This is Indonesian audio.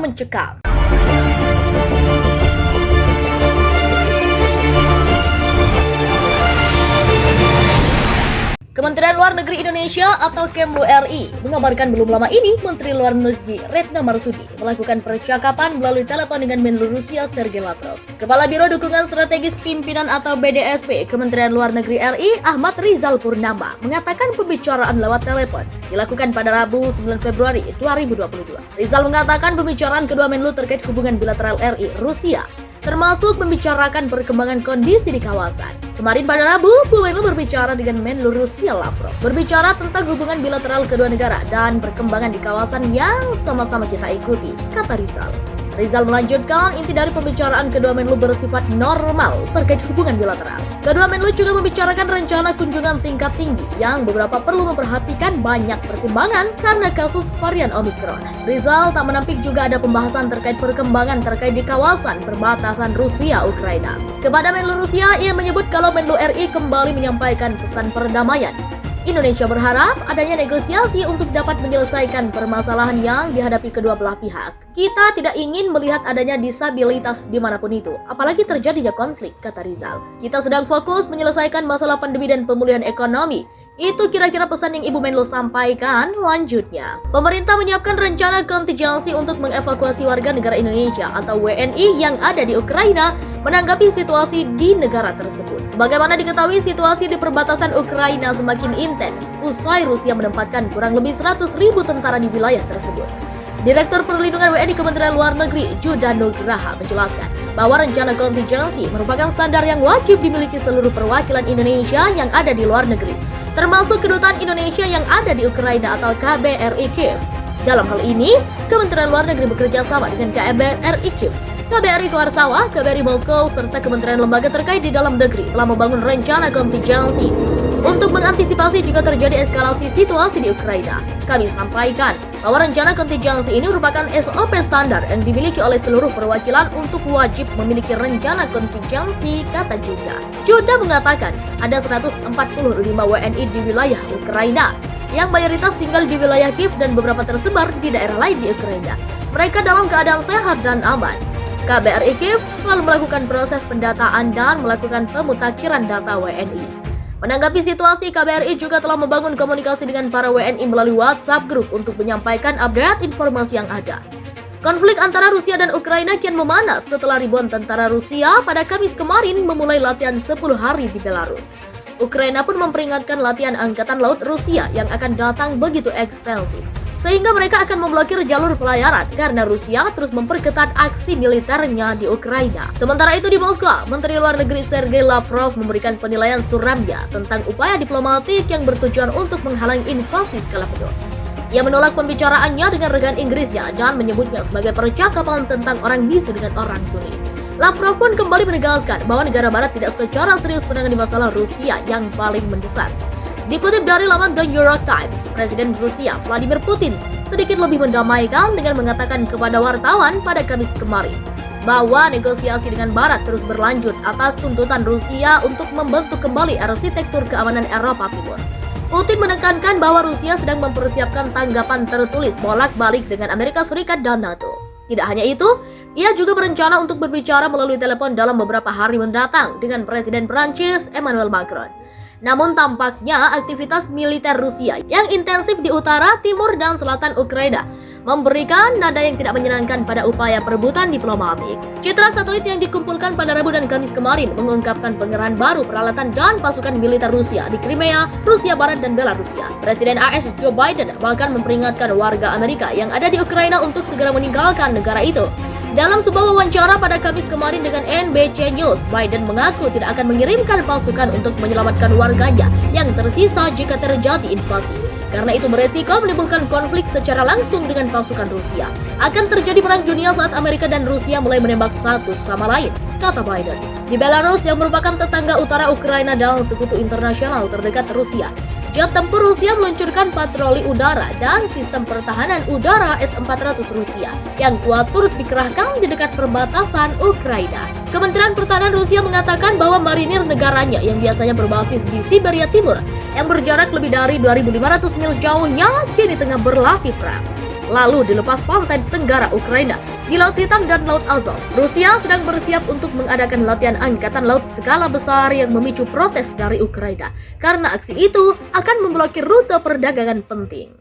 mencekam. Kementerian Luar Negeri Indonesia atau Kemlu RI mengabarkan belum lama ini Menteri Luar Negeri Retno Marsudi melakukan percakapan melalui telepon dengan Menlu Rusia Sergei Lavrov. Kepala Biro Dukungan Strategis Pimpinan atau BDSP Kementerian Luar Negeri RI Ahmad Rizal Purnama mengatakan pembicaraan lewat telepon dilakukan pada Rabu 9 Februari 2022. Rizal mengatakan pembicaraan kedua Menlu terkait hubungan bilateral RI Rusia termasuk membicarakan perkembangan kondisi di kawasan. Kemarin pada Rabu, Bu Menlu berbicara dengan Menlu Rusia Lavrov, berbicara tentang hubungan bilateral kedua negara dan perkembangan di kawasan yang sama-sama kita ikuti, kata Rizal. Rizal melanjutkan, inti dari pembicaraan kedua Menlu bersifat normal terkait hubungan bilateral. Kedua Menlu juga membicarakan rencana kunjungan tingkat tinggi yang beberapa perlu memperhatikan banyak pertimbangan karena kasus varian Omicron. Rizal tak menampik juga ada pembahasan terkait perkembangan terkait di kawasan perbatasan Rusia-Ukraina. Kepada Menlu Rusia, ia menyebut kalau Menlu RI kembali menyampaikan pesan perdamaian. Indonesia berharap adanya negosiasi untuk dapat menyelesaikan permasalahan yang dihadapi kedua belah pihak. Kita tidak ingin melihat adanya disabilitas dimanapun itu, apalagi terjadinya konflik, kata Rizal. Kita sedang fokus menyelesaikan masalah pandemi dan pemulihan ekonomi. Itu kira-kira pesan yang Ibu Menlu sampaikan. Lanjutnya, pemerintah menyiapkan rencana kontingensi untuk mengevakuasi warga negara Indonesia atau WNI yang ada di Ukraina menanggapi situasi di negara tersebut. Sebagaimana diketahui, situasi di perbatasan Ukraina semakin intens usai Rusia menempatkan kurang lebih 100.000 tentara di wilayah tersebut. Direktur Perlindungan WNI Kementerian Luar Negeri Judah Nugraha menjelaskan bahwa rencana kontingensi merupakan standar yang wajib dimiliki seluruh perwakilan Indonesia yang ada di luar negeri, termasuk kedutaan Indonesia yang ada di Ukraina atau KBRI Kiev. Dalam hal ini, Kementerian Luar Negeri bekerja sama dengan KBRI Kiev, KBRI Warsawa, KBRI Moskow, serta kementerian lembaga terkait di dalam negeri telah membangun rencana kontingensi untuk mengantisipasi jika terjadi eskalasi situasi di Ukraina. Kami sampaikan bahwa rencana kontingensi ini merupakan SOP standar yang dimiliki oleh seluruh perwakilan untuk wajib memiliki rencana kontingensi, kata Judah. Judah mengatakan ada 145 WNI di wilayah Ukraina, yang mayoritas tinggal di wilayah Kiev dan beberapa tersebar di daerah lain di Ukraina. Mereka dalam keadaan sehat dan aman. KBRI Kiev selalu melakukan proses pendataan dan melakukan pemutakhiran data WNI. Menanggapi situasi, KBRI juga telah membangun komunikasi dengan para WNI melalui WhatsApp Group untuk menyampaikan update informasi yang ada. Konflik antara Rusia dan Ukraina kian memanas setelah ribuan tentara Rusia pada Kamis kemarin memulai latihan 10 hari di Belarus. Ukraina pun memperingatkan latihan Angkatan Laut Rusia yang akan datang begitu ekstensif, sehingga mereka akan memblokir jalur pelayaran karena Rusia terus memperketat aksi militernya di Ukraina. Sementara itu di Moskow, Menteri Luar Negeri Sergei Lavrov memberikan penilaian suramnya tentang upaya diplomatik yang bertujuan untuk menghalangi invasi skala penuh. Ia menolak pembicaraannya dengan rekan Inggrisnya dan menyebutnya sebagai percakapan tentang orang bisu dengan orang tuli. Lavrov pun kembali menegaskan bahwa negara barat tidak secara serius menangani masalah Rusia yang paling mendesak. Dikutip dari laman The New York Times, Presiden Rusia Vladimir Putin sedikit lebih mendamaikan dengan mengatakan kepada wartawan pada Kamis kemarin bahwa negosiasi dengan Barat terus berlanjut atas tuntutan Rusia untuk membentuk kembali arsitektur keamanan Eropa Timur. Putin menekankan bahwa Rusia sedang mempersiapkan tanggapan tertulis bolak-balik dengan Amerika Serikat dan NATO. Tidak hanya itu, ia juga berencana untuk berbicara melalui telepon dalam beberapa hari mendatang dengan Presiden Prancis Emmanuel Macron. Namun tampaknya aktivitas militer Rusia yang intensif di utara, timur, dan selatan Ukraina memberikan nada yang tidak menyenangkan pada upaya perebutan diplomatik. Citra satelit yang dikumpulkan pada Rabu dan Kamis kemarin mengungkapkan pengerahan baru peralatan dan pasukan militer Rusia di Crimea, Rusia Barat, dan Belarusia. Presiden AS Joe Biden bahkan memperingatkan warga Amerika yang ada di Ukraina untuk segera meninggalkan negara itu. Dalam sebuah wawancara pada Kamis kemarin dengan NBC News, Biden mengaku tidak akan mengirimkan pasukan untuk menyelamatkan warganya yang tersisa jika terjadi invasi. Karena itu beresiko menimbulkan konflik secara langsung dengan pasukan Rusia. Akan terjadi perang dunia saat Amerika dan Rusia mulai menembak satu sama lain, kata Biden. Di Belarus yang merupakan tetangga utara Ukraina dan sekutu internasional terdekat Rusia, jet tempur Rusia meluncurkan patroli udara dan sistem pertahanan udara S-400 Rusia yang kuat turut dikerahkan di dekat perbatasan Ukraina. Kementerian Pertahanan Rusia mengatakan bahwa marinir negaranya yang biasanya berbasis di Siberia Timur yang berjarak lebih dari 2.500 mil jauhnya kini tengah berlatih perang. lalu dilepas pantai tenggara Ukraina di Laut Hitam dan Laut Azov. Rusia sedang bersiap untuk mengadakan latihan angkatan laut skala besar yang memicu protes dari Ukraina, karena aksi itu akan memblokir rute perdagangan penting.